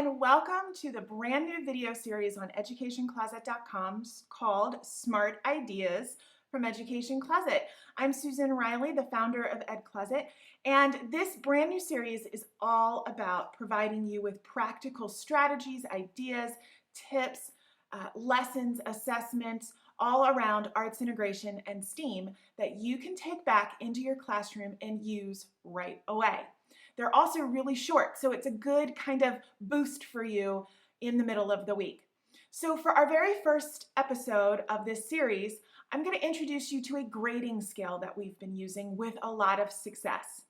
and welcome to the brand new video series on educationcloset.com called Smart Ideas from Education Closet. I'm Susan Riley, the founder of Ed Closet, and this brand new series is all about providing you with practical strategies, ideas, tips, lessons, assessments, all around arts integration and STEAM that you can take back into your classroom and use right away. They're also really short, so it's a good kind of boost for you in the middle of the week. So for our very first episode of this series, I'm going to introduce you to a grading scale that we've been using with a lot of success.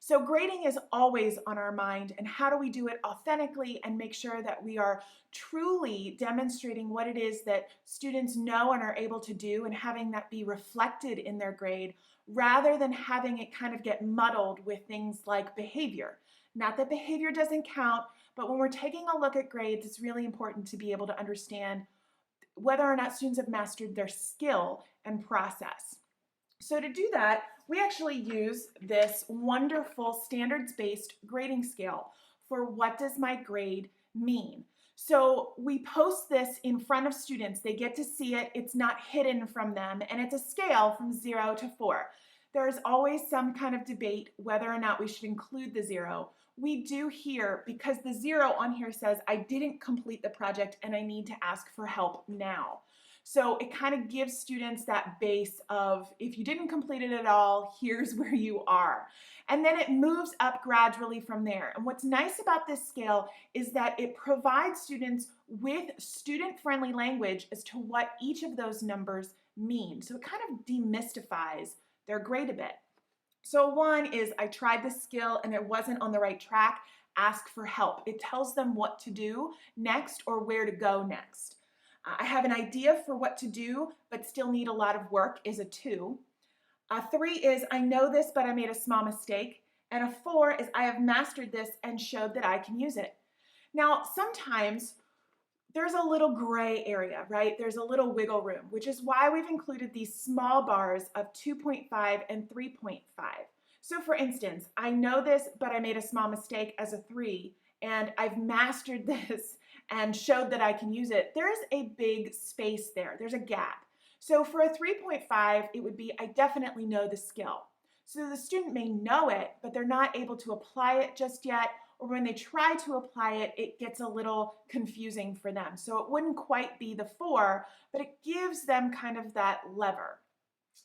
So grading is always on our mind, and how do we do it authentically and make sure that we are truly demonstrating what it is that students know and are able to do and having that be reflected in their grade, rather than having it kind of get muddled with things like behavior. Not that behavior doesn't count, but when we're taking a look at grades, it's really important to be able to understand whether or not students have mastered their skill and process. So to do that, we actually use this wonderful standards-based grading scale for what does my grade mean. So we post this in front of students. They get to see it. It's not hidden from them, and it's a scale from 0 to 4. There's always some kind of debate whether or not we should include the 0. We do here because the 0 on here says I didn't complete the project and I need to ask for help now. So it kind of gives students that base of, if you didn't complete it at all, here's where you are. And then it moves up gradually from there. And what's nice about this scale is that it provides students with student-friendly language as to what each of those numbers mean. So it kind of demystifies their grade a bit. So 1 is, I tried this skill and it wasn't on the right track, ask for help. It tells them what to do next or where to go next. I have an idea for what to do, but still need a lot of work is a 2. A 3 is, I know this, but I made a small mistake. And a 4 is, I have mastered this and showed that I can use it. Now, sometimes there's a little gray area, right? There's a little wiggle room, which is why we've included these small bars of 2.5 and 3.5. So for instance, I know this, but I made a small mistake as a 3, and I've mastered this and showed that I can use it. There is a big space there. There's a gap. So for a 3.5, it would be, I definitely know the skill. So the student may know it, but they're not able to apply it just yet, or when they try to apply it, it gets a little confusing for them. So it wouldn't quite be the 4, but it gives them kind of that lever.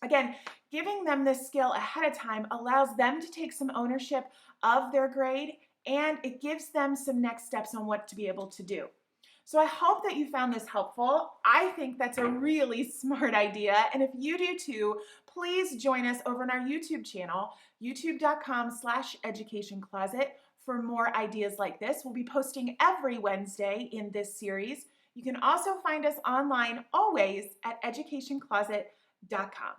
Again, giving them this skill ahead of time allows them to take some ownership of their grade, and it gives them some next steps on what to be able to do. So I hope that you found this helpful. I think that's a really smart idea, and if you do too, please join us over on our YouTube channel, youtube.com/educationcloset, for more ideas like this. We'll be posting every Wednesday in this series. You can also find us online always at educationcloset.com.